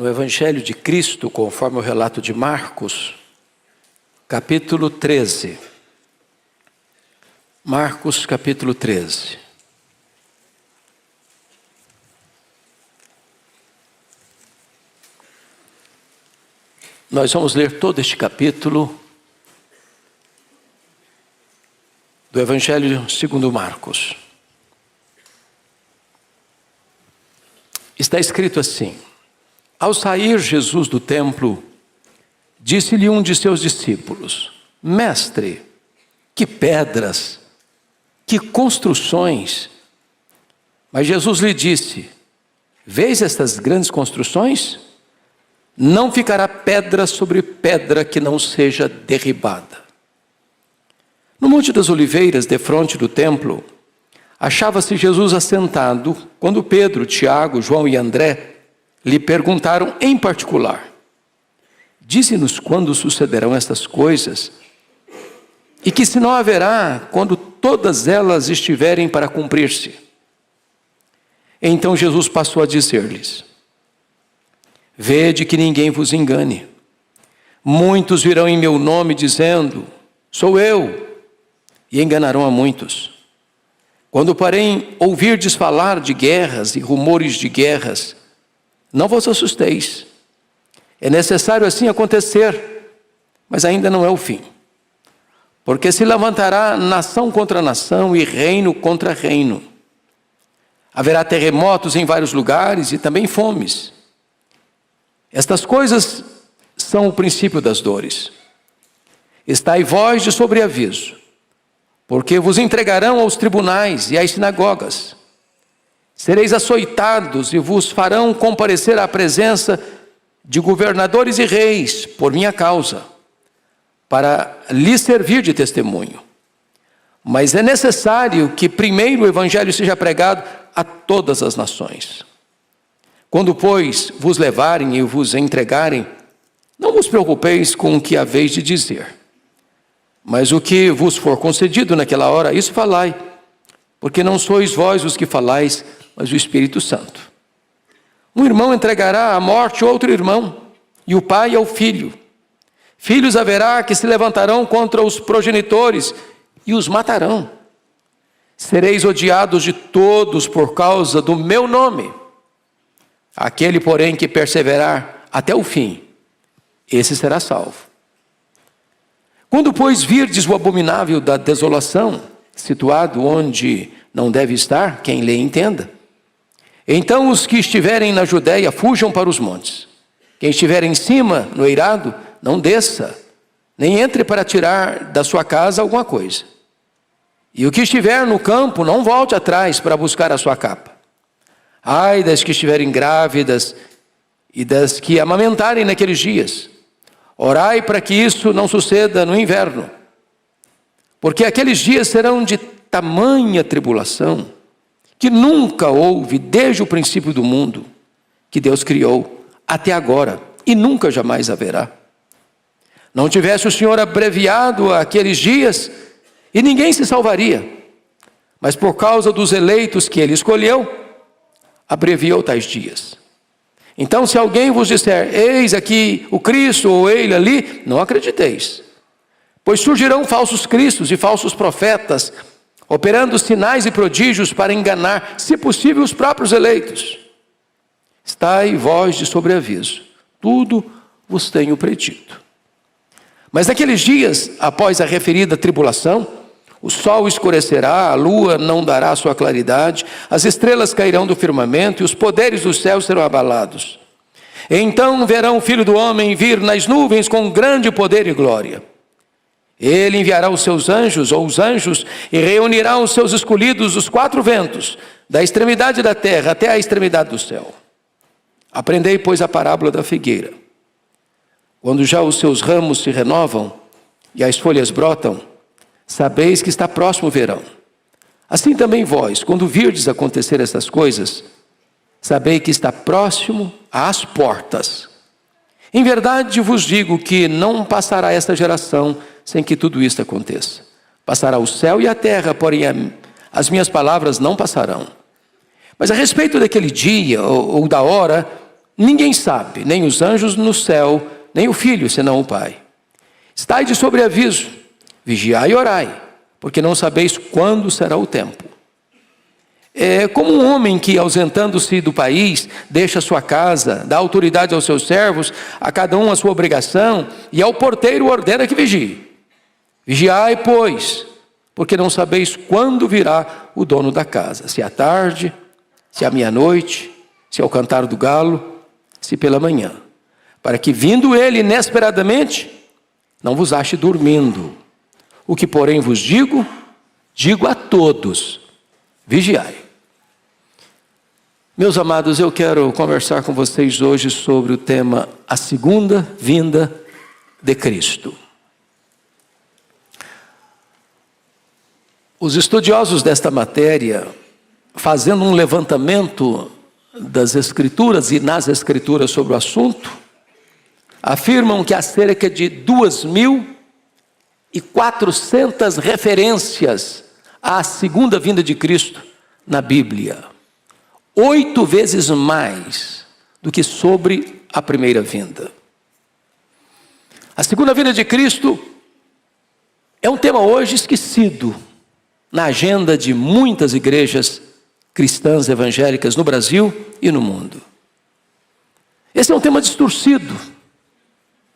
no Evangelho de Cristo, conforme o relato de Marcos, capítulo 13. Marcos, capítulo 13. Nós vamos ler todo este capítulo do Evangelho segundo Marcos. Está escrito assim: ao sair Jesus do templo, disse-lhe um de seus discípulos: Mestre, que pedras, que construções! Mas Jesus lhe disse: vês estas grandes construções? Não ficará pedra sobre pedra que não seja derribada. No Monte das Oliveiras, defronte do templo, achava-se Jesus assentado, quando Pedro, Tiago, João e André lhe perguntaram em particular: dize-nos quando sucederão estas coisas, e que sinal haverá quando todas elas estiverem para cumprir-se? Então Jesus passou a dizer-lhes: vede que ninguém vos engane. Muitos virão em meu nome dizendo: sou eu, e enganarão a muitos. Quando, porém, ouvirdes falar de guerras e rumores de guerras, não vos assusteis. É necessário assim acontecer, mas ainda não é o fim. Porque se levantará nação contra nação e reino contra reino. Haverá terremotos em vários lugares e também fomes. Estas coisas são o princípio das dores. Estai vós de sobreaviso, porque vos entregarão aos tribunais e às sinagogas. Sereis açoitados e vos farão comparecer à presença de governadores e reis por minha causa, para lhes servir de testemunho. Mas é necessário que primeiro o evangelho seja pregado a todas as nações. Quando, pois, vos levarem e vos entregarem, não vos preocupeis com o que haveis de dizer. Mas o que vos for concedido naquela hora, isso falai, porque não sois vós os que falais, mas o Espírito Santo. Um irmão entregará à morte outro irmão, e o pai ao filho. Filhos haverá que se levantarão contra os progenitores e os matarão. Sereis odiados de todos por causa do meu nome. Aquele, porém, que perseverar até o fim, esse será salvo. Quando, pois, virdes o abominável da desolação, situado onde não deve estar, quem lê entenda. Então os que estiverem na Judéia fujam para os montes. Quem estiver em cima, no eirado, não desça, nem entre para tirar da sua casa alguma coisa. E o que estiver no campo, não volte atrás para buscar a sua capa. Ai das que estiverem grávidas e das que amamentarem naqueles dias. Orai para que isso não suceda no inverno. Porque aqueles dias serão de tamanha tribulação que nunca houve desde o princípio do mundo que Deus criou até agora e nunca jamais haverá. Não tivesse o Senhor abreviado aqueles dias e ninguém se salvaria. Mas por causa dos eleitos que Ele escolheu, abreviou tais dias. Então, se alguém vos disser: eis aqui o Cristo, ou ele ali, não acrediteis. Pois surgirão falsos cristos e falsos profetas, operando sinais e prodígios para enganar, se possível, os próprios eleitos. Estai vós de sobreaviso, tudo vos tenho predito. Mas naqueles dias, após a referida tribulação, o sol escurecerá, a lua não dará sua claridade, as estrelas cairão do firmamento e os poderes do céu serão abalados. Então verão o Filho do Homem vir nas nuvens com grande poder e glória. Ele enviará os seus anjos, ou os anjos, e reunirá os seus escolhidos dos quatro ventos, da extremidade da terra até a extremidade do céu. Aprendei, pois, a parábola da figueira. Quando já os seus ramos se renovam e as folhas brotam, sabeis que está próximo o verão. Assim também vós, quando virdes acontecer estas coisas, sabei que está próximo às portas. Em verdade vos digo que não passará esta geração sem que tudo isto aconteça. Passará o céu e a terra, porém as minhas palavras não passarão. Mas a respeito daquele dia ou da hora, ninguém sabe, nem os anjos no céu, nem o Filho, senão o Pai. Estai de sobreaviso, vigiai e orai, porque não sabeis quando será o tempo. É como um homem que, ausentando-se do país, deixa sua casa, dá autoridade aos seus servos, a cada um a sua obrigação, e ao porteiro ordena que vigie. Vigiai, pois, porque não sabeis quando virá o dono da casa, se à tarde, se à meia-noite, se ao cantar do galo, se pela manhã, para que, vindo ele inesperadamente, não vos ache dormindo. O que, porém, vos digo, digo a todos: vigiai. Meus amados, eu quero conversar com vocês hoje sobre o tema a segunda vinda de Cristo. Os estudiosos desta matéria, fazendo um levantamento das Escrituras e nas Escrituras sobre o assunto, afirmam que há cerca de 2.400 referências à segunda vinda de Cristo na Bíblia. 8 vezes mais do que sobre a primeira vinda. A segunda vinda de Cristo é um tema hoje esquecido na agenda de muitas igrejas cristãs evangélicas no Brasil e no mundo. Esse é um tema distorcido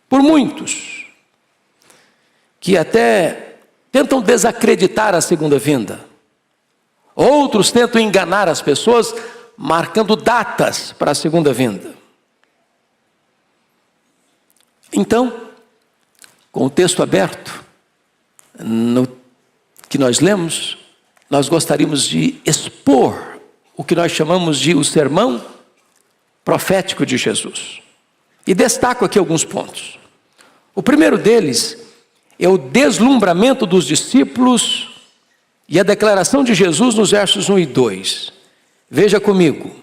por muitos, que até tentam desacreditar a segunda vinda. Outros tentam enganar as pessoas, marcando datas para a segunda vinda. Então, com o texto aberto, no que nós lemos, nós gostaríamos de expor o que nós chamamos de o sermão profético de Jesus. E destaco aqui alguns pontos. O primeiro deles é o deslumbramento dos discípulos e a declaração de Jesus nos versos 1 e 2. Veja comigo.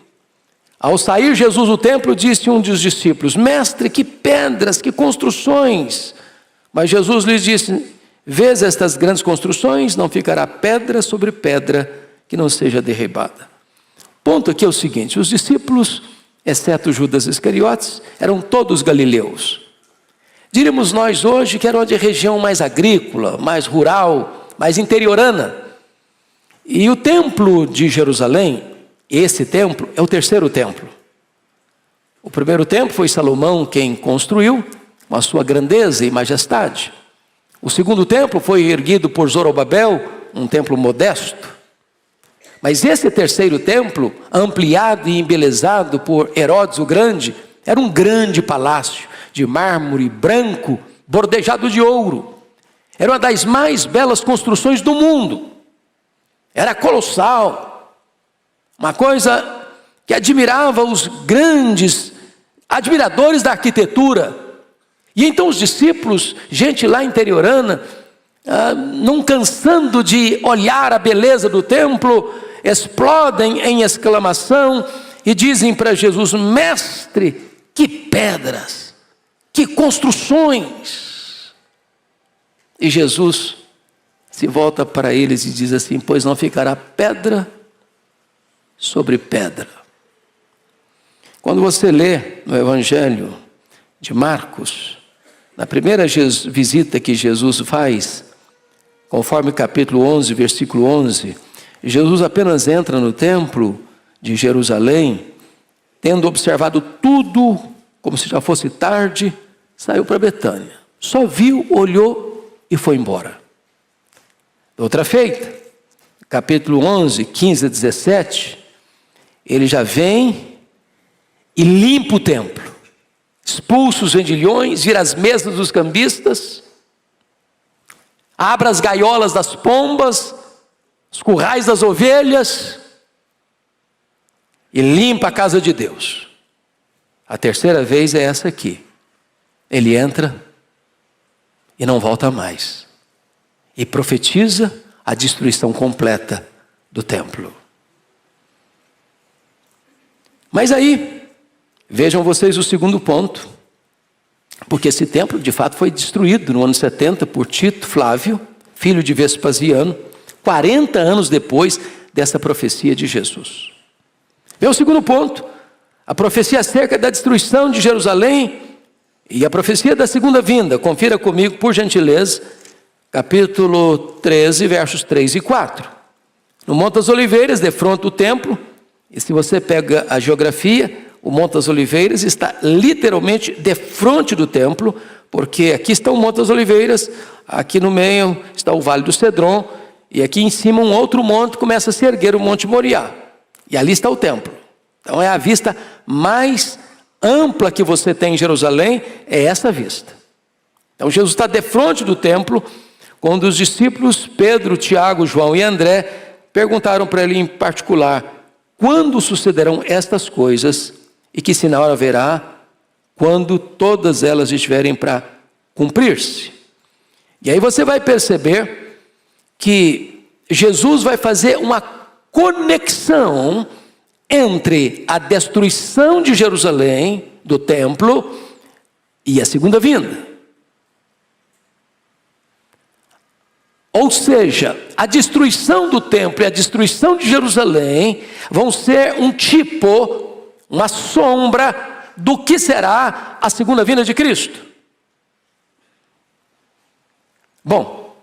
Ao sair Jesus do templo, disse um dos discípulos: Mestre, que pedras, que construções! Mas Jesus lhes disse: Vês estas grandes construções? Não ficará pedra sobre pedra que não seja derribada. Ponto aqui é o seguinte: os discípulos, exceto Judas Iscariotes, eram todos galileus. Diríamos nós hoje que eram de região mais agrícola, mais rural, mais interiorana. E o templo de Jerusalém, esse templo, é o terceiro templo. O primeiro templo foi Salomão quem construiu, com a sua grandeza e majestade. O segundo templo foi erguido por Zorobabel, um templo modesto. Mas esse terceiro templo, ampliado e embelezado por Herodes o Grande, era um grande palácio de mármore branco, bordejado de ouro. Era uma das mais belas construções do mundo. Era colossal. Uma coisa que admirava os grandes admiradores da arquitetura. E então os discípulos, gente lá interiorana, não cansando de olhar a beleza do templo, explodem em exclamação e dizem para Jesus: Mestre, que pedras, que construções! E Jesus se volta para eles e diz assim: Pois não ficará pedra sobre pedra. Quando você lê no Evangelho de Marcos, na primeira visita que Jesus faz, conforme capítulo 11, versículo 11, Jesus apenas entra no templo de Jerusalém, tendo observado tudo, como se já fosse tarde, saiu para Betânia. Só viu, olhou e foi embora. Outra feita, capítulo 11, 15 a 17, ele já vem e limpa o templo. Expulsa os vendilhões, vira as mesas dos cambistas, abre as gaiolas das pombas, os currais das ovelhas e limpa a casa de Deus. A terceira vez é essa aqui. Ele entra e não volta mais. E profetiza a destruição completa do templo. Mas aí, vejam vocês o segundo ponto, porque esse templo de fato foi destruído no ano 70 por Tito Flávio, filho de Vespasiano, 40 anos depois dessa profecia de Jesus. Vê o segundo ponto, A profecia acerca da destruição de Jerusalém e a profecia da segunda vinda. Confira comigo, por gentileza, capítulo 13, versos 3 e 4. No Monte das Oliveiras, defronte do templo, e se você pega a geografia, o Monte das Oliveiras está literalmente defronte do templo, porque aqui está o Monte das Oliveiras, aqui no meio está o Vale do Cedron, e aqui em cima um outro monte começa a se erguer, o Monte Moriá. E ali está o templo. Então é a vista mais ampla que você tem em Jerusalém, é essa vista. Então Jesus está defronte do templo, quando os discípulos Pedro, Tiago, João e André perguntaram para ele em particular: quando sucederão estas coisas e que sinal haverá quando todas elas estiverem para cumprir-se? E aí você vai perceber que Jesus vai fazer uma conexão entre a destruição de Jerusalém, do templo, e a segunda vinda. Ou seja, a destruição do templo e a destruição de Jerusalém vão ser um tipo, uma sombra do que será a segunda vinda de Cristo. Bom,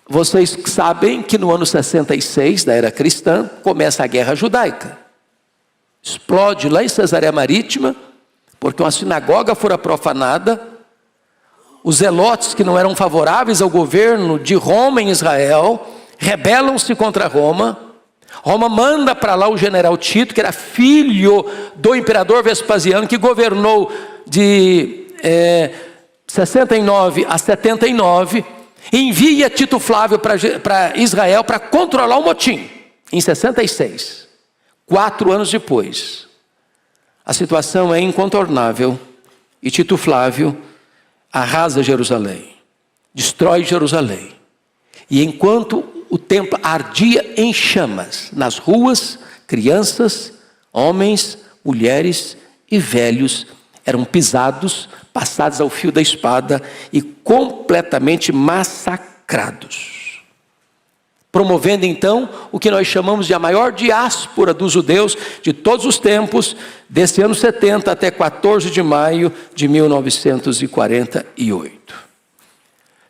vocês sabem que no ano 66 da era cristã começa a guerra judaica. Explode lá em Cesareia Marítima, porque uma sinagoga fora profanada. Os zelotes que não eram favoráveis ao governo de Roma em Israel rebelam-se contra Roma. Roma manda para lá o general Tito, que era filho do imperador Vespasiano, que governou de 69 a 79, envia Tito Flávio para Israel para controlar o motim, em 66. 4 anos depois, a situação é incontornável e Tito Flávio arrasa Jerusalém, destrói Jerusalém. E enquanto o templo ardia em chamas, nas ruas, crianças, homens, mulheres e velhos eram pisados, passados ao fio da espada e completamente massacrados. Promovendo então o que nós chamamos de a maior diáspora dos judeus de todos os tempos, desse ano 70 até 14 de maio de 1948.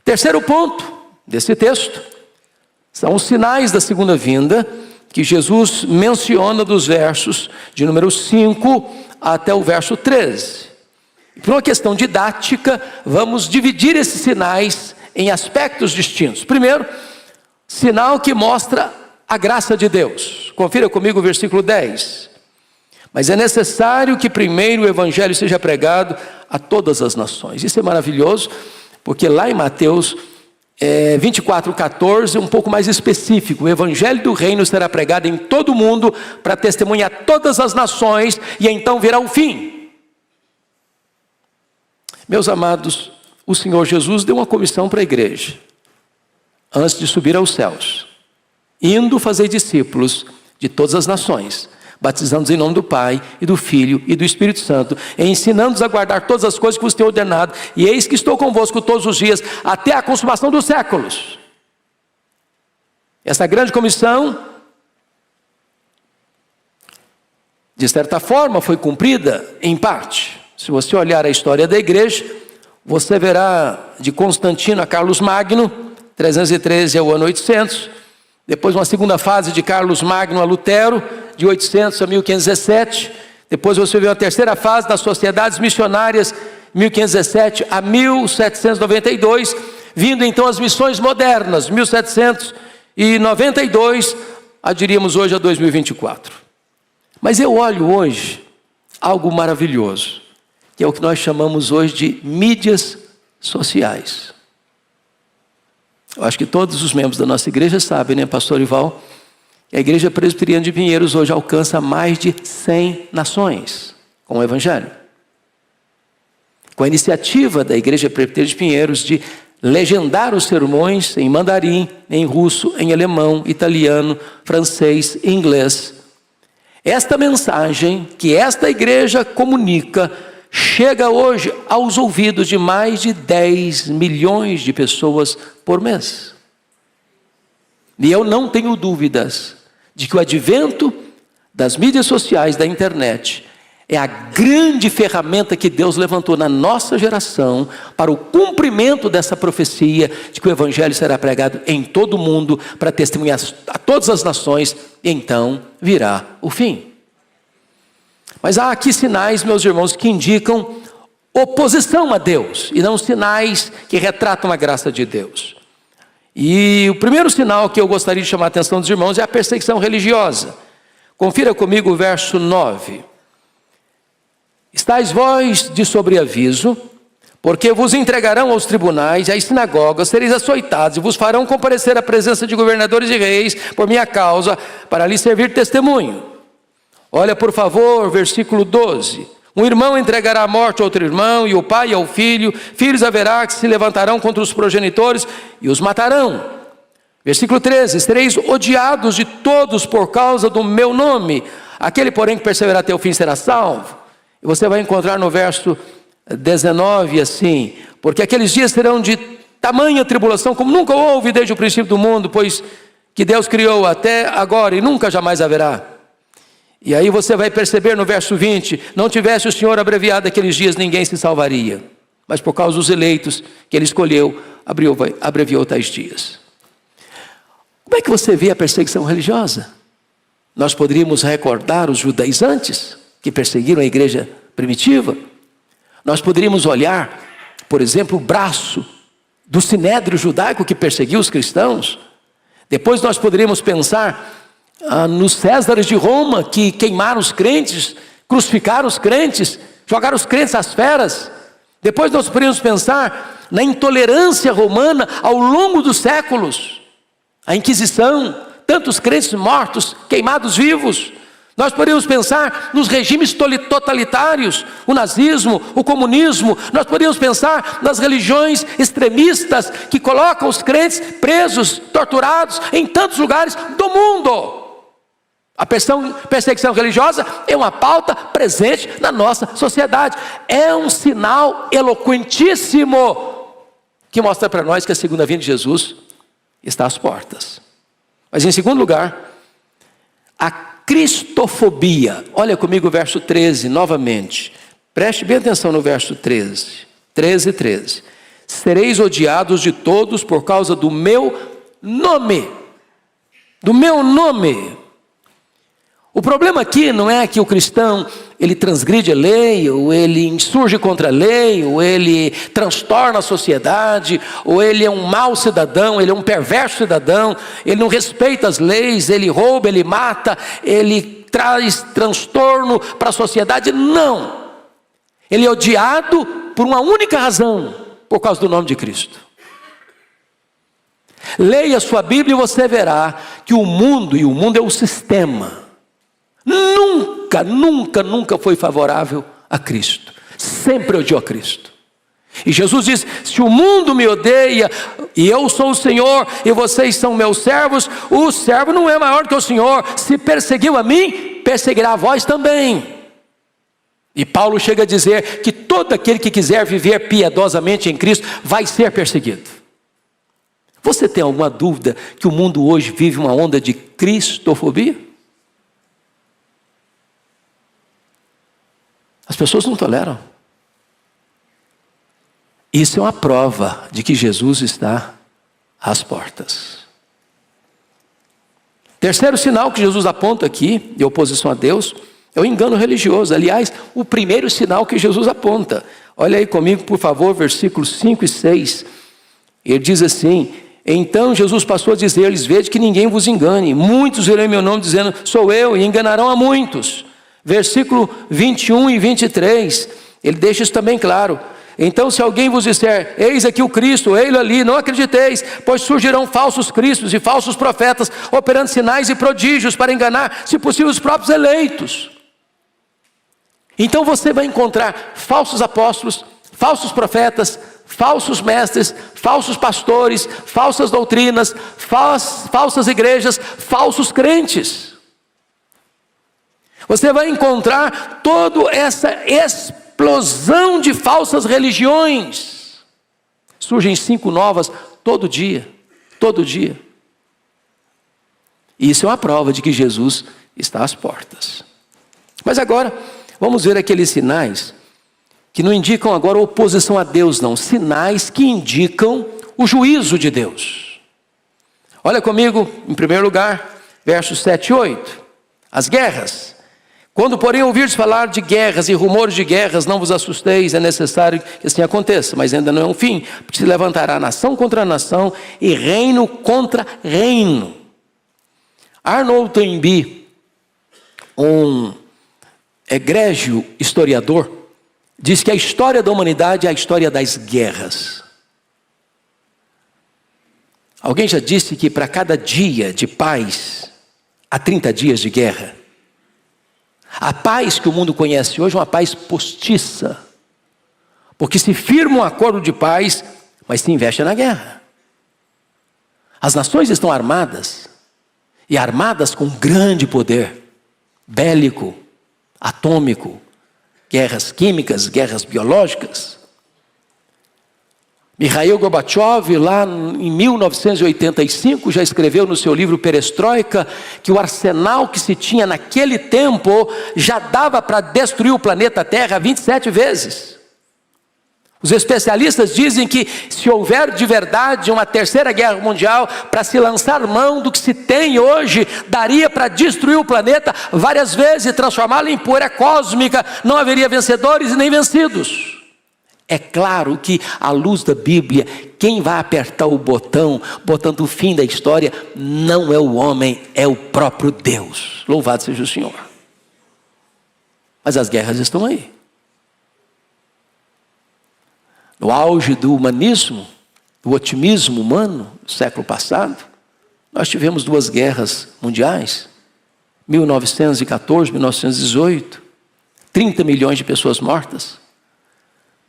Terceiro ponto desse texto são os sinais da segunda vinda, que Jesus menciona dos versos de número 5 até o verso 13. E por uma questão didática, vamos dividir esses sinais em aspectos distintos. Primeiro, sinal que mostra a graça de Deus. Confira comigo o versículo 10. Mas é necessário que primeiro o evangelho seja pregado a todas as nações. Isso é maravilhoso, porque lá em Mateus 24:14, um pouco mais específico: o evangelho do reino será pregado em todo o mundo para testemunhar a todas as nações, e então virá o fim. Meus amados, o Senhor Jesus deu uma comissão para a igreja antes de subir aos céus: indo fazer discípulos de todas as nações, batizando-os em nome do Pai, e do Filho, e do Espírito Santo, e ensinando-os a guardar todas as coisas que vos tenho ordenado, e eis que estou convosco todos os dias, até a consumação dos séculos. Essa grande comissão, de certa forma, foi cumprida em parte. Se você olhar a história da igreja, você verá de Constantino a Carlos Magno, 313 ao ano 800, depois uma segunda fase de Carlos Magno a Lutero, de 800 a 1517, depois você vê uma terceira fase das sociedades missionárias, 1517 a 1792, vindo então as missões modernas, 1792, diríamos hoje a 2024. Mas eu olho hoje algo maravilhoso, que é o que nós chamamos hoje de mídias sociais. Eu acho que todos os membros da nossa igreja sabem, né, pastor Ival, que a igreja presbiteriana de Pinheiros hoje alcança mais de 100 nações com o evangelho. Com a iniciativa da igreja presbiteriana de Pinheiros de legendar os sermões em mandarim, em russo, em alemão, italiano, francês e inglês. Esta mensagem que esta igreja comunica chega hoje aos ouvidos de mais de 10 milhões de pessoas por mês. E eu não tenho dúvidas de que o advento das mídias sociais, da internet, é a grande ferramenta que Deus levantou na nossa geração para o cumprimento dessa profecia de que o Evangelho será pregado em todo o mundo para testemunhar a todas as nações, e então virá o fim. Mas há aqui sinais, meus irmãos, que indicam oposição a Deus, e não sinais que retratam a graça de Deus. E o primeiro sinal que eu gostaria de chamar a atenção dos irmãos é a perseguição religiosa. Confira comigo o verso 9. Estais vós de sobreaviso, porque vos entregarão aos tribunais e às sinagogas, sereis açoitados, e vos farão comparecer à presença de governadores e reis, por minha causa, para lhes servir testemunho. Olha, por favor, versículo 12. Um irmão entregará à morte outro irmão, e o pai ao filho. Filhos haverá que se levantarão contra os progenitores e os matarão. Versículo 13. Sereis odiados de todos por causa do meu nome. Aquele, porém, que perseverar até o fim será salvo. E você vai encontrar no verso 19 assim: porque aqueles dias serão de tamanha tribulação como nunca houve desde o princípio do mundo, pois que Deus criou até agora e nunca jamais haverá. E aí você vai perceber no verso 20: não tivesse o Senhor abreviado aqueles dias, ninguém se salvaria, mas por causa dos eleitos que Ele escolheu, abreviou tais dias. Como é que você vê a perseguição religiosa? Nós poderíamos recordar os judaizantes que perseguiram a igreja primitiva. Nós poderíamos olhar, por exemplo, o braço do sinédrio judaico que perseguiu os cristãos. Depois nós poderíamos pensar nos Césares de Roma, que queimaram os crentes, crucificaram os crentes, jogaram os crentes às feras. Depois nós poderíamos pensar na intolerância romana ao longo dos séculos, a Inquisição, tantos crentes mortos, queimados vivos. Nós poderíamos pensar nos regimes totalitários, o nazismo, o comunismo. Nós poderíamos pensar nas religiões extremistas que colocam os crentes presos, torturados em tantos lugares do mundo. A perseguição religiosa é uma pauta presente na nossa sociedade. É um sinal eloquentíssimo que mostra para nós que a segunda vinda de Jesus está às portas. Mas em segundo lugar, a cristofobia. Olha comigo o verso 13 novamente. Preste bem atenção no verso 13. 13. Sereis odiados de todos por causa do meu nome. Do meu nome. O problema aqui não é que o cristão, ele transgride a lei, ou ele insurge contra a lei, ou ele transtorna a sociedade, ou ele é um mau cidadão, ele é um perverso cidadão, ele não respeita as leis, ele rouba, ele mata, ele traz transtorno para a sociedade. Não. Ele é odiado por uma única razão, por causa do nome de Cristo. Leia a sua Bíblia e você verá que o mundo, e o mundo é o sistema, nunca foi favorável a Cristo. Sempre odiou a Cristo. E Jesus diz: se o mundo me odeia, e eu sou o Senhor, e vocês são meus servos, o servo não é maior que o Senhor. Se perseguiu a mim, perseguirá a vós também. E Paulo chega a dizer que todo aquele que quiser viver piedosamente em Cristo vai ser perseguido. Você tem alguma dúvida que o mundo hoje vive uma onda de cristofobia? As pessoas não toleram. Isso é uma prova de que Jesus está às portas. Terceiro sinal que Jesus aponta aqui, de oposição a Deus, é o engano religioso. Aliás, o primeiro sinal que Jesus aponta. Olha aí comigo, por favor, versículos 5 e 6. Ele diz assim: então Jesus passou a dizer-lhes: vede que ninguém vos engane. Muitos virão em meu nome dizendo: sou eu, e enganarão a muitos. Versículo 21 e 23, ele deixa isso também claro. Então, se alguém vos disser: eis aqui o Cristo, ei-lo ali, não acrediteis, pois surgirão falsos cristos e falsos profetas, operando sinais e prodígios para enganar, se possível, os próprios eleitos. Então você vai encontrar falsos apóstolos, falsos profetas, falsos mestres, falsos pastores, falsas doutrinas, falsas igrejas, falsos crentes. Você vai encontrar toda essa explosão de falsas religiões. Surgem 5 novas todo dia. E isso é uma prova de que Jesus está às portas. Mas agora, Vamos ver aqueles sinais que não indicam agora oposição a Deus, não. Sinais que indicam o juízo de Deus. Olha comigo, em primeiro lugar, versos 7 e 8. As guerras. Quando, porém, ouvirdes falar de guerras e rumores de guerras, não vos assusteis, é necessário que assim aconteça, mas ainda não é um fim, porque se levantará nação contra nação e reino contra reino. Arnold Toynbee, um egrégio historiador, diz que a história da humanidade é a história das guerras. Alguém já disse que para cada dia de paz, há 30 dias de guerra. A paz que o mundo conhece hoje é uma paz postiça, porque se firma um acordo de paz, mas se investe na guerra. As nações estão armadas, e armadas com grande poder bélico, atômico, guerras químicas, guerras biológicas. Mikhail Gorbachev, lá em 1985, já escreveu no seu livro Perestroika que o arsenal que se tinha naquele tempo já dava para destruir o planeta Terra 27 vezes. Os especialistas dizem que se houver de verdade uma terceira guerra mundial, para se lançar mão do que se tem hoje, daria para destruir o planeta várias vezes e transformá-lo em poeira cósmica. Não haveria vencedores e nem vencidos. É claro que, à luz da Bíblia, quem vai apertar o botão do fim da história, não é o homem, é o próprio Deus. Louvado seja o Senhor. Mas as guerras estão aí. No auge do humanismo, do otimismo humano, do século passado, nós tivemos 2 guerras mundiais, 1914, 1918, 30 milhões de pessoas mortas.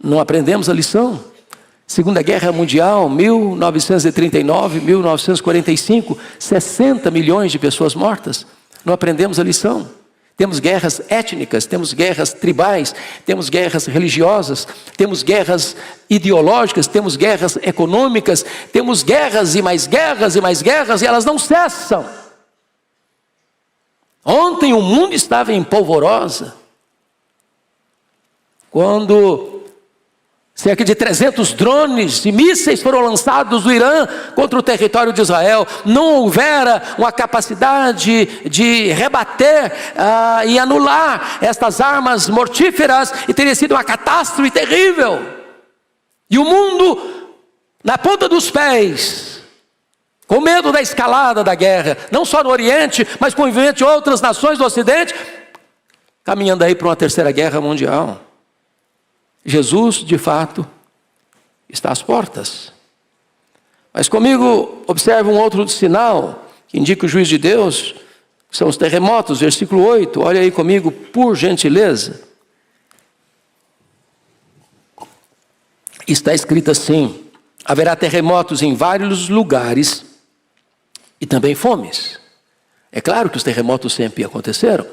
Não aprendemos a lição. Segunda Guerra Mundial, 1939, 1945, 60 milhões de pessoas mortas. Não aprendemos a lição. Temos guerras étnicas, temos guerras tribais, temos guerras religiosas, temos guerras ideológicas, temos guerras econômicas, temos guerras e mais guerras e mais guerras, e elas não cessam. Ontem o mundo estava em polvorosa, quando cerca de 300 drones e mísseis foram lançados do Irã contra o território de Israel. Não houvera uma capacidade de rebater e anular estas armas mortíferas, e teria sido uma catástrofe terrível. E o mundo, na ponta dos pés, com medo da escalada da guerra, não só no Oriente, mas com o envolvimento de outras nações do Ocidente, caminhando aí para uma terceira guerra mundial. Jesus, de fato, está às portas. Mas comigo, observe um outro sinal que indica o juízo de Deus, que são os terremotos, versículo 8. Olha aí comigo, por gentileza. Está escrito assim: haverá terremotos em vários lugares e também fomes. É claro que os terremotos sempre aconteceram,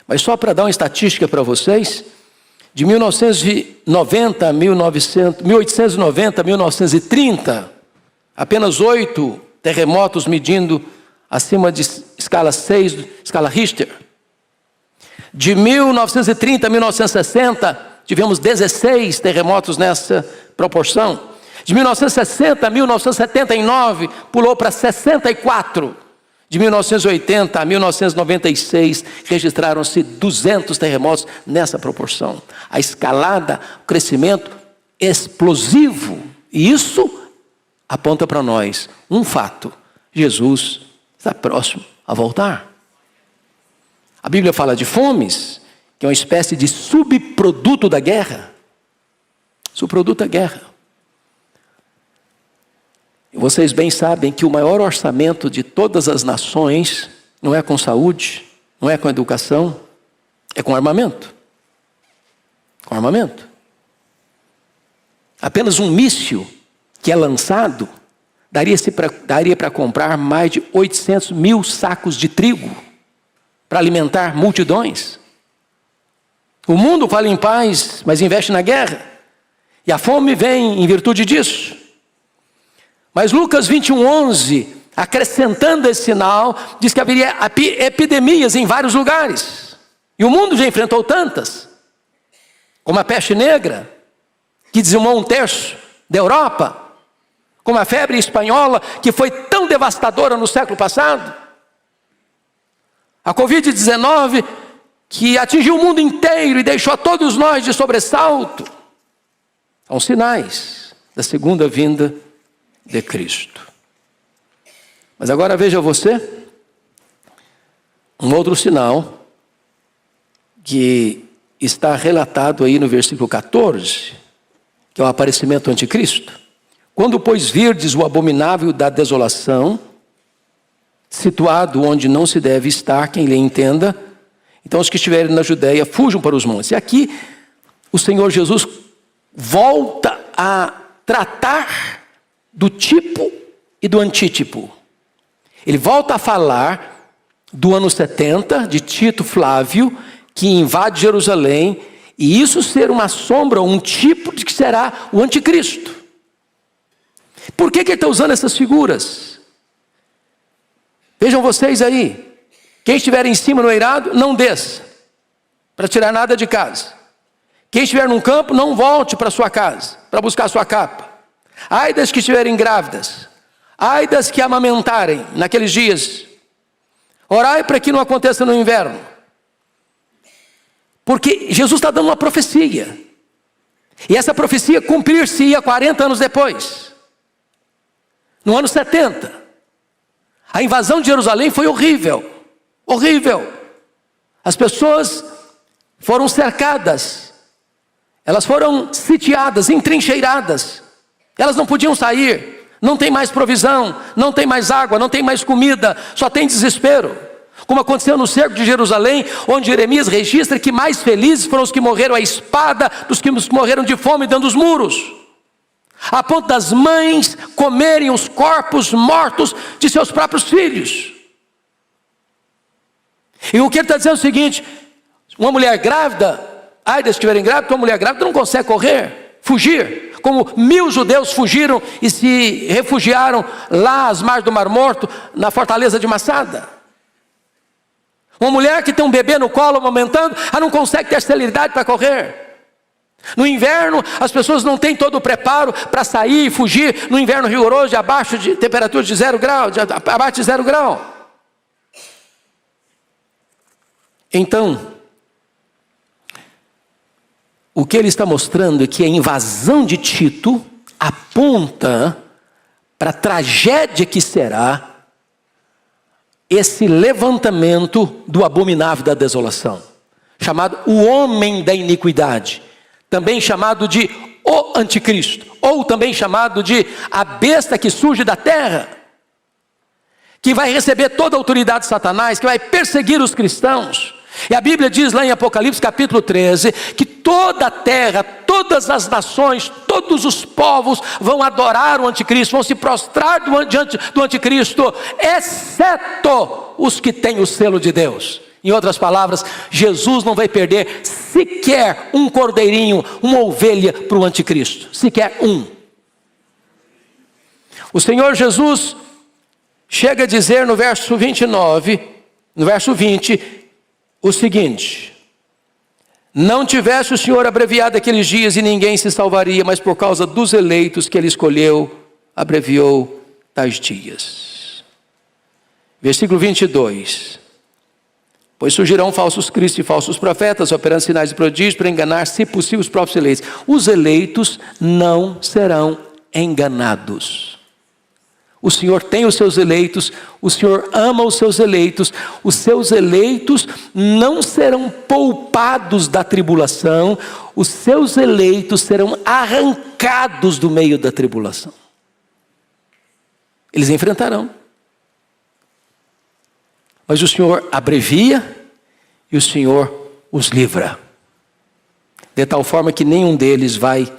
mas só para dar uma estatística para vocês, de 1890 a 1930, apenas 8 terremotos medindo acima de escala 6, escala Richter. De 1930 a 1960, tivemos 16 terremotos nessa proporção. De 1960 a 1979, pulou para 64. De 1980 a 1996, registraram-se 200 terremotos nessa proporção. A escalada, o crescimento explosivo. E isso aponta para nós um fato: Jesus está próximo a voltar. A Bíblia fala de fomes, que é uma espécie de subproduto da guerra. Subproduto da guerra. Vocês bem sabem que o maior orçamento de todas as nações não é com saúde, não é com educação, é com armamento. Com armamento. Apenas um míssil que é lançado daria para comprar mais de 800 mil sacos de trigo para alimentar multidões. O mundo fala em paz, mas investe na guerra. E a fome vem em virtude disso. Mas Lucas 21:11, acrescentando esse sinal, diz que haveria epidemias em vários lugares. E o mundo já enfrentou tantas, como a peste negra, que dizimou 1/3 da Europa, como a febre espanhola, que foi tão devastadora no século passado, a Covid-19, que atingiu o mundo inteiro e deixou a todos nós de sobressalto. São sinais da segunda vinda de Cristo. Mas agora veja você, um outro sinal que está relatado aí no versículo 14, que é o aparecimento do anticristo. Quando, pois, virdes o abominável da desolação, situado onde não se deve estar, quem lhe entenda, então os que estiverem na Judéia fujam para os montes. E aqui o Senhor Jesus volta a tratar do tipo e do antítipo. Ele volta a falar do ano 70, de Tito Flávio, que invade Jerusalém, e isso ser uma sombra, um tipo de que será o anticristo. Por que ele está usando essas figuras? Vejam vocês aí, quem estiver em cima no eirado, não desça, para tirar nada de casa. Quem estiver num campo, não volte para sua casa, para buscar sua capa. Ai das que estiverem grávidas, ai das que amamentarem naqueles dias. Orai para que não aconteça no inverno. Porque Jesus está dando uma profecia. E essa profecia cumprir-se-ia 40 anos depois. No ano 70. A invasão de Jerusalém foi horrível. Horrível. As pessoas foram cercadas. Elas foram sitiadas, entrincheiradas. Elas não podiam sair. Não tem mais provisão, não tem mais água, não tem mais comida. Só tem desespero. Como aconteceu no cerco de Jerusalém, onde Jeremias registra que mais felizes foram os que morreram à espada dos que morreram de fome dentro dos muros. A ponto das mães comerem os corpos mortos de seus próprios filhos. E o que ele está dizendo é o seguinte: uma mulher grávida, ai das que estiverem grávidas, uma mulher grávida não consegue correr, fugir. Como 1000 judeus fugiram e se refugiaram lá às margens do Mar Morto, na fortaleza de Massada. Uma mulher que tem um bebê no colo amamentando, ela não consegue ter celeridade para correr. No inverno, as pessoas não têm todo o preparo para sair e fugir no inverno rigoroso, abaixo de temperatura de 0 grau, abaixo de 0 grau. Então, o que ele está mostrando é que a invasão de Tito aponta para a tragédia que será esse levantamento do abominável da desolação, chamado o homem da iniquidade, também chamado de o anticristo, ou também chamado de a besta que surge da terra, que vai receber toda a autoridade de Satanás, que vai perseguir os cristãos. E a Bíblia diz lá em Apocalipse capítulo 13, que toda a terra, todas as nações, todos os povos vão adorar o anticristo, vão se prostrar diante do anticristo, exceto os que têm o selo de Deus. Em outras palavras, Jesus não vai perder sequer um cordeirinho, uma ovelha para o anticristo, sequer um. O Senhor Jesus chega a dizer no verso 29, no verso 20, o seguinte: não tivesse o Senhor abreviado aqueles dias e ninguém se salvaria, mas por causa dos eleitos que ele escolheu, abreviou tais dias. Versículo 22. Pois surgirão falsos cristos e falsos profetas, operando sinais e prodígios para enganar, se possível, os próprios eleitos. Os eleitos não serão enganados. O Senhor tem os seus eleitos, o Senhor ama os seus eleitos não serão poupados da tribulação, os seus eleitos serão arrancados do meio da tribulação. Eles enfrentarão. Mas o Senhor abrevia e o Senhor os livra, de tal forma que nenhum deles vai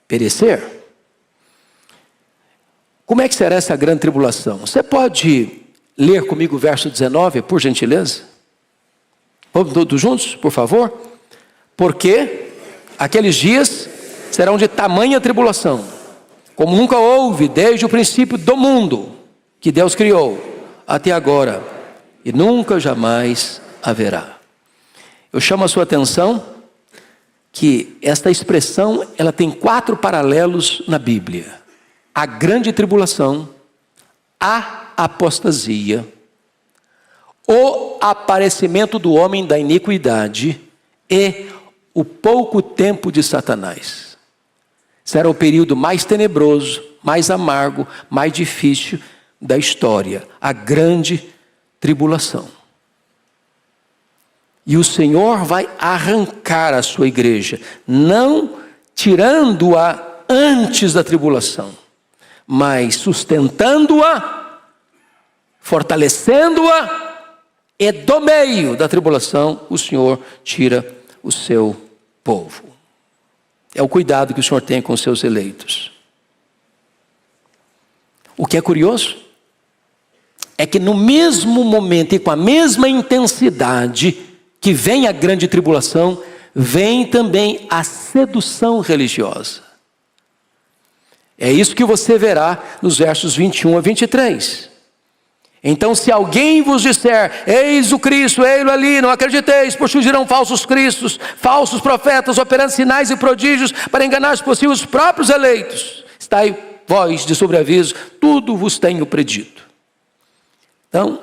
perecer. Como é que será essa grande tribulação? Você pode ler comigo o verso 19, por gentileza? Vamos todos juntos, por favor? Porque aqueles dias serão de tamanha tribulação, como nunca houve desde o princípio do mundo que Deus criou até agora, e nunca jamais haverá. Eu chamo a sua atenção que esta expressão, ela tem 4 paralelos na Bíblia: a grande tribulação, a apostasia, o aparecimento do homem da iniquidade e o pouco tempo de Satanás. Esse era o período mais tenebroso, mais amargo, mais difícil da história, a grande tribulação. E o Senhor vai arrancar a sua igreja, não tirando-a antes da tribulação, mas sustentando-a, fortalecendo-a, e do meio da tribulação o Senhor tira o seu povo. É o cuidado que o Senhor tem com os seus eleitos. O que é curioso é que no mesmo momento e com a mesma intensidade que vem a grande tribulação, vem também a sedução religiosa. É isso que você verá nos versos 21 a 23. Então, se alguém vos disser, eis o Cristo, ei-lo ali, não acrediteis, pois surgirão falsos cristos, falsos profetas, operando sinais e prodígios, para enganar, se possível, os próprios eleitos. Estai vós de sobreaviso, tudo vos tenho predito. Então,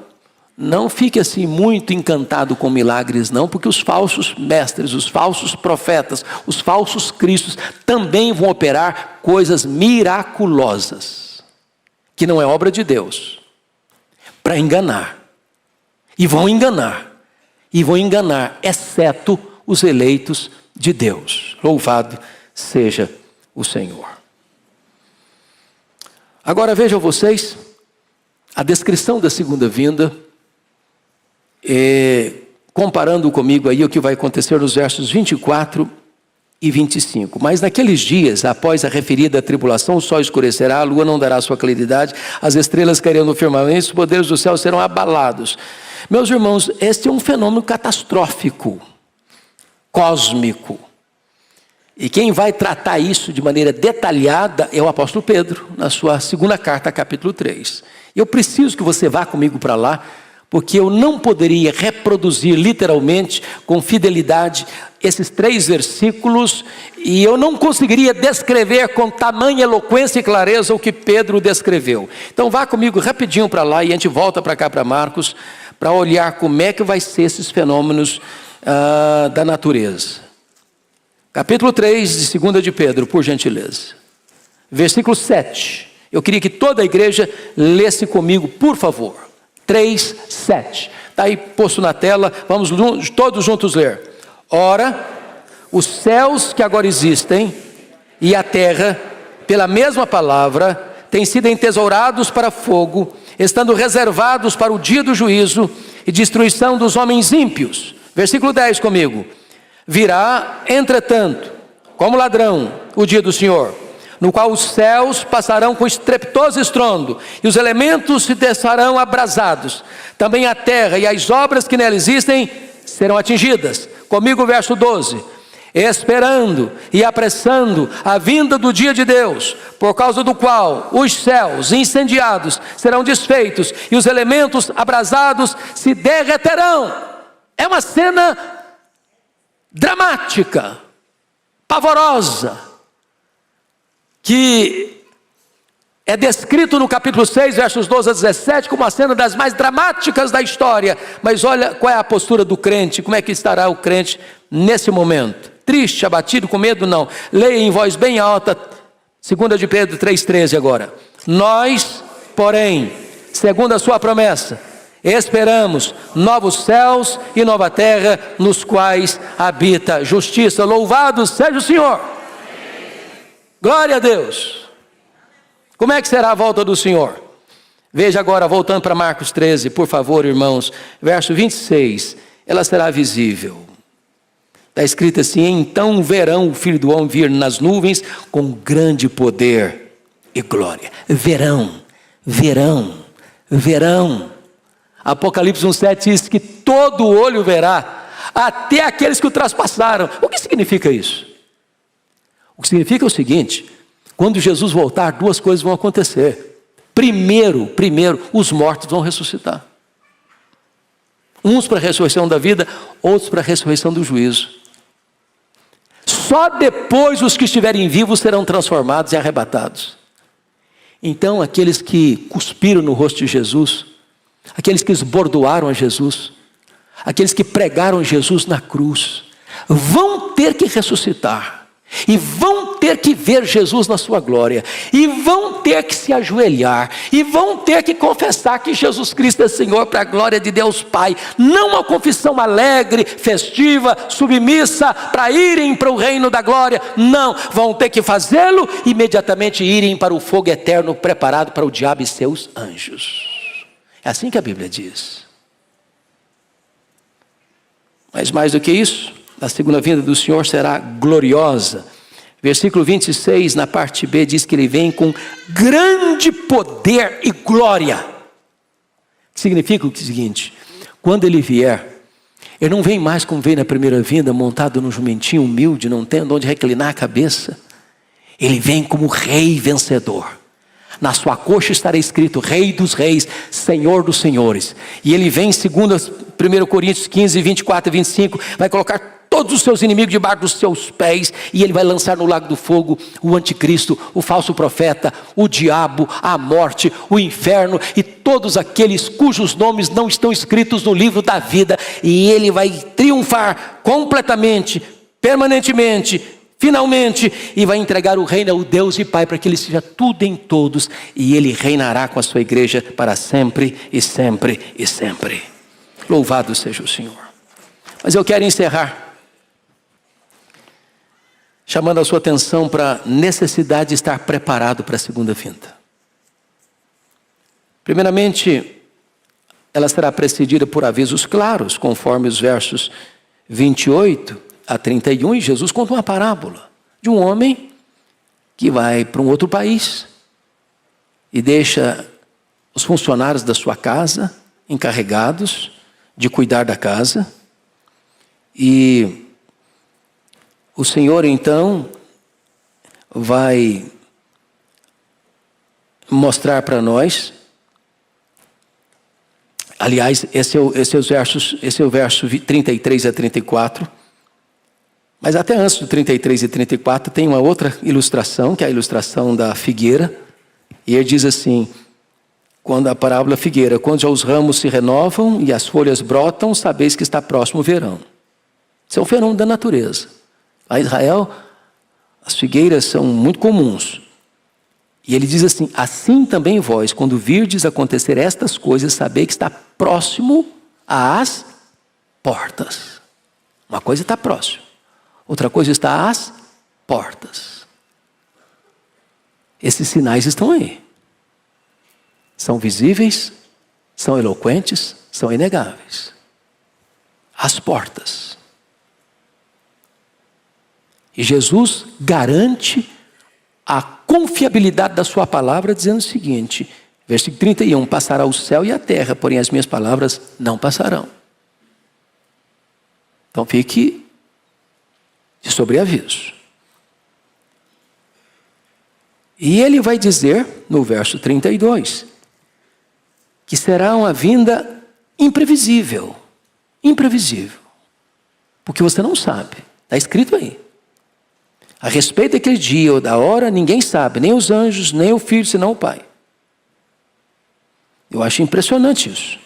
não fique assim muito encantado com milagres não, porque os falsos mestres, os falsos profetas, os falsos cristos também vão operar coisas miraculosas, que não é obra de Deus, para enganar. E vão enganar, exceto os eleitos de Deus. Louvado seja o Senhor. Agora vejam vocês a descrição da segunda vinda, comparando comigo aí o que vai acontecer nos versos 24 e 25. Mas naqueles dias, após a referida tribulação, o sol escurecerá, a lua não dará sua claridade, as estrelas cairão no firmamento, os poderes do céu serão abalados. Meus irmãos, este é um fenômeno catastrófico, cósmico. E quem vai tratar isso de maneira detalhada é o apóstolo Pedro, na sua segunda carta, capítulo 3. Eu preciso que você vá comigo para lá, porque eu não poderia reproduzir literalmente, com fidelidade, esses 3 versículos, e eu não conseguiria descrever com tamanha eloquência e clareza o que Pedro descreveu. Então vá comigo rapidinho para lá, e a gente volta para cá, para Marcos, para olhar como é que vai ser esses fenômenos da natureza. Capítulo 3 de 2 de Pedro, por gentileza. Versículo 7. Eu queria que toda a igreja lesse comigo, por favor. 3, 7. Está aí posto na tela, vamos todos juntos ler. Ora, os céus que agora existem e a terra, pela mesma palavra, têm sido entesourados para fogo, estando reservados para o dia do juízo e destruição dos homens ímpios. Versículo 10 comigo. Virá, entretanto, como ladrão, o dia do Senhor, no qual os céus passarão com estrepitoso estrondo, e os elementos se desfarão abrasados. Também a terra e as obras que nela existem serão atingidas. Comigo o verso 12. Esperando e apressando a vinda do dia de Deus, por causa do qual os céus incendiados serão desfeitos, e os elementos abrasados se derreterão. É uma cena dramática, pavorosa, que é descrito no capítulo 6, versos 12 a 17, como uma cena das mais dramáticas da história. Mas olha qual é a postura do crente, como é que estará o crente nesse momento. Triste, abatido, com medo? Não. Leia em voz bem alta, 2 de Pedro 3,13 agora. Nós, porém, segundo a sua promessa, esperamos novos céus e nova terra, nos quais habita justiça. Louvado seja o Senhor. Glória a Deus. Como é que será a volta do Senhor? Veja agora, voltando para Marcos 13, por favor, irmãos, verso 26, ela será visível. Está escrito assim: então verão o Filho do Homem vir nas nuvens com grande poder e glória. Verão, verão, verão. Apocalipse 1,7 diz que todo olho verá, até aqueles que o traspassaram. O que significa isso? O que significa é o seguinte: quando Jesus voltar, 2 coisas vão acontecer. Primeiro, os mortos vão ressuscitar. Uns para a ressurreição da vida, outros para a ressurreição do juízo. Só depois os que estiverem vivos serão transformados e arrebatados. Então aqueles que cuspiram no rosto de Jesus, aqueles que esbordoaram a Jesus, aqueles que pregaram Jesus na cruz, vão ter que ressuscitar. E vão ter que ver Jesus na sua glória. E vão ter que se ajoelhar. E vão ter que confessar que Jesus Cristo é Senhor para a glória de Deus Pai. Não uma confissão alegre, festiva, submissa, para irem para o reino da glória. Não, vão ter que fazê-lo e imediatamente irem para o fogo eterno preparado para o diabo e seus anjos. É assim que a Bíblia diz. Mas mais do que isso, a segunda vinda do Senhor será gloriosa. Versículo 26, na parte B, diz que ele vem com grande poder e glória. Significa o seguinte: quando ele vier, ele não vem mais como veio na primeira vinda, montado num jumentinho humilde, não tendo onde reclinar a cabeça. Ele vem como rei vencedor. Na sua coxa estará escrito Rei dos Reis, Senhor dos Senhores. E ele vem, segundo 1 Coríntios 15, 24 e 25, vai colocar todos os seus inimigos debaixo dos seus pés, e ele vai lançar no lago do fogo o anticristo, o falso profeta, o diabo, a morte, o inferno e todos aqueles cujos nomes não estão escritos no livro da vida. E ele vai triunfar completamente, permanentemente, finalmente, e vai entregar o reino ao Deus e Pai, para que ele seja tudo em todos, e ele reinará com a sua igreja para sempre e sempre e sempre. Louvado seja o Senhor. Mas eu quero encerrar chamando a sua atenção para a necessidade de estar preparado para a segunda vinda. Primeiramente, ela será precedida por avisos claros, conforme os versos 28 a 31, e Jesus conta uma parábola de um homem que vai para um outro país e deixa os funcionários da sua casa encarregados de cuidar da casa. E o Senhor então vai mostrar para nós, aliás, esse é o verso 33 a 34, mas até antes do 33 e 34 tem uma outra ilustração, que é a ilustração da figueira, e ele diz assim, quando a parábola figueira, quando já os ramos se renovam e as folhas brotam, sabeis que está próximo o verão. Isso é um fenômeno da natureza. Lá em Israel, as figueiras são muito comuns. E ele diz assim, assim também vós, quando virdes acontecer estas coisas, sabei que está próximo às portas. Uma coisa está próximo, outra coisa está às portas. Esses sinais estão aí. São visíveis, são eloquentes, são inegáveis. As portas. E Jesus garante a confiabilidade da sua palavra, dizendo o seguinte, versículo 31, passará o céu e a terra, porém as minhas palavras não passarão. Então fique de sobreaviso. E ele vai dizer, no verso 32, que será uma vinda imprevisível. Imprevisível. Porque você não sabe. Está escrito aí. A respeito daquele dia ou da hora, ninguém sabe, nem os anjos, nem o Filho, senão o Pai. Eu acho impressionante isso.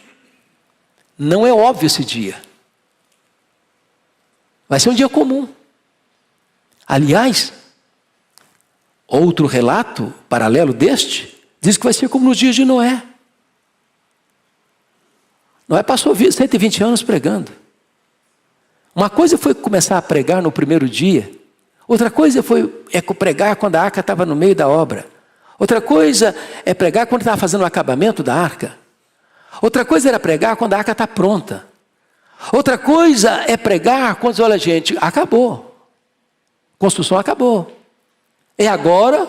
Não é óbvio esse dia. Vai ser um dia comum. Aliás, outro relato paralelo deste, diz que vai ser como nos dias de Noé. Noé passou 120 anos pregando. Uma coisa foi começar a pregar no primeiro dia, outra coisa é pregar quando a arca estava no meio da obra. Outra coisa é pregar quando estava fazendo o acabamento da arca. Outra coisa era pregar quando a arca está pronta. Outra coisa é pregar quando, olha gente, acabou. A construção acabou. É agora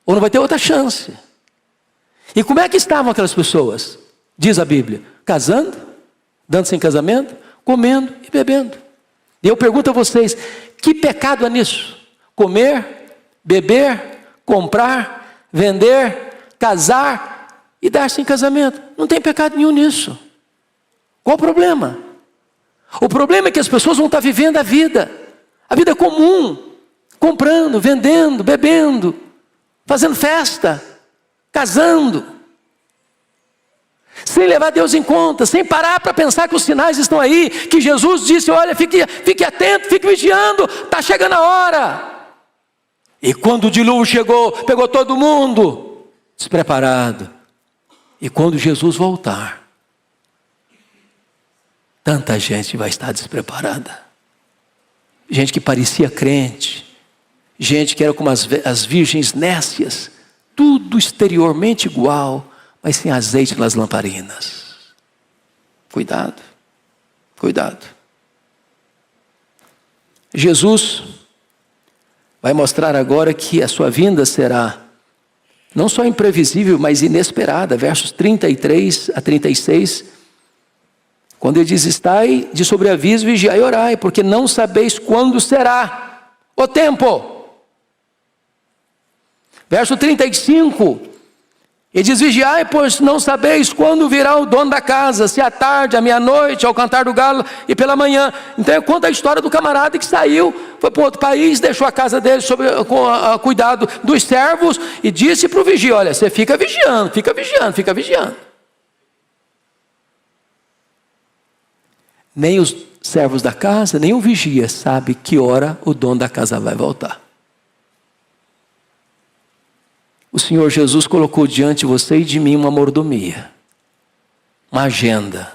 ou não vai ter outra chance. E como é que estavam aquelas pessoas? Diz a Bíblia, casando, dando-se em casamento, comendo e bebendo. E eu pergunto a vocês, que pecado é nisso? Comer, beber, comprar, vender, casar e dar-se em casamento. Não tem pecado nenhum nisso. Qual o problema? O problema é que as pessoas vão estar vivendo a vida comum, comprando, vendendo, bebendo, fazendo festa, casando, sem levar Deus em conta, sem parar para pensar que os sinais estão aí, que Jesus disse, olha, fique atento, fique vigiando, está chegando a hora. E quando o dilúvio chegou, pegou todo mundo despreparado. E quando Jesus voltar, tanta gente vai estar despreparada. Gente que parecia crente, gente que era como as virgens nécias, tudo exteriormente igual, mas sem azeite nas lamparinas. Cuidado, cuidado. Jesus vai mostrar agora que a sua vinda será não só imprevisível, mas inesperada. Versos 33 a 36, quando ele diz, estai de sobreaviso, vigiai e orai, porque não sabeis quando será o tempo. Verso 35, ele diz, vigiai, pois não sabeis quando virá o dono da casa, se à tarde, à meia-noite, ao cantar do galo e pela manhã. Então conta a história do camarada que saiu, foi para outro país, deixou a casa dele com cuidado dos servos e disse para o vigia, olha, você fica vigiando, fica vigiando, fica vigiando. Nem os servos da casa, nem o vigia sabe que hora o dono da casa vai voltar. O Senhor Jesus colocou diante de você e de mim uma mordomia, uma agenda.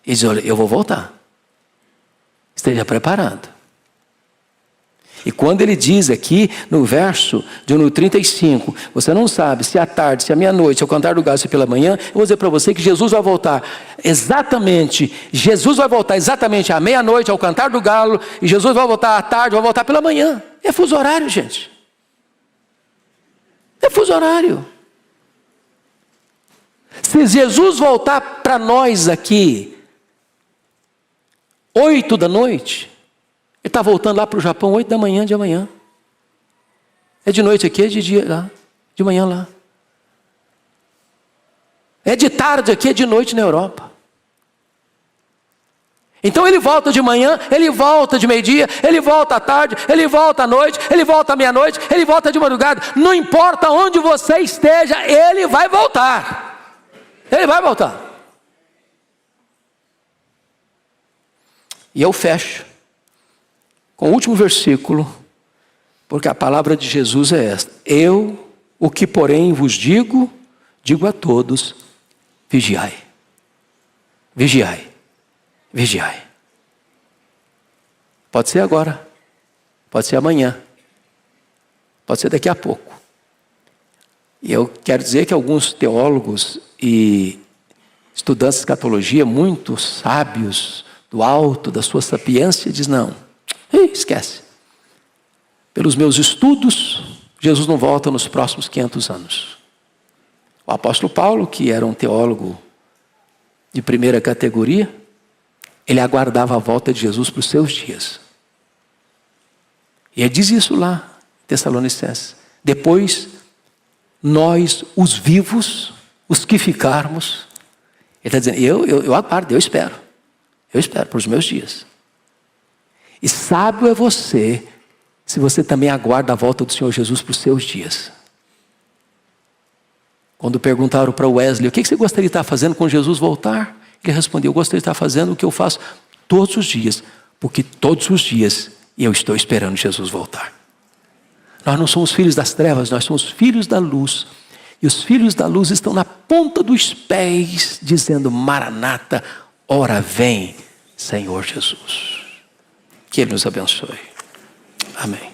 Ele diz, olha, eu vou voltar. Esteja preparado. E quando ele diz aqui no verso no 35, você não sabe se à tarde, se à meia-noite, se ao cantar do galo, se pela manhã, eu vou dizer para você que Jesus vai voltar exatamente à meia-noite, ao cantar do galo, e Jesus vai voltar à tarde, vai voltar pela manhã. É fuso horário, gente. É fuso horário. Se Jesus voltar para nós aqui 8 da noite, ele está voltando lá para o Japão 8 da manhã de amanhã. É de noite aqui, é de dia lá, de manhã lá. É de tarde aqui, é de noite na Europa. Então ele volta de manhã, ele volta de meio-dia, ele volta à tarde, ele volta à noite, ele volta à meia-noite, ele volta de madrugada. Não importa onde você esteja, ele vai voltar. Ele vai voltar. E eu fecho com o último versículo, porque a palavra de Jesus é esta. Eu, o que porém vos digo a todos, vigiai. Vigiai. Vigiai. Pode ser agora, pode ser amanhã, pode ser daqui a pouco. E eu quero dizer que alguns teólogos e estudantes de escatologia, muito sábios, do alto da sua sapiência, dizem, não, esquece. Pelos meus estudos, Jesus não volta nos próximos 500 anos. O apóstolo Paulo, que era um teólogo de primeira categoria, ele aguardava a volta de Jesus para os seus dias. E ele diz isso lá, em Tessalonicenses. Depois, nós, os vivos, os que ficarmos, ele está dizendo, eu aguardo, eu espero para os meus dias. E sábio é você, se você também aguarda a volta do Senhor Jesus para os seus dias. Quando perguntaram para Wesley, o que você gostaria de estar fazendo quando Jesus voltar? Ele respondeu, eu gostaria de estar fazendo o que eu faço todos os dias, porque todos os dias eu estou esperando Jesus voltar. Nós não somos filhos das trevas, nós somos filhos da luz. E os filhos da luz estão na ponta dos pés, dizendo, Maranata, ora vem, Senhor Jesus. Que Ele nos abençoe. Amém.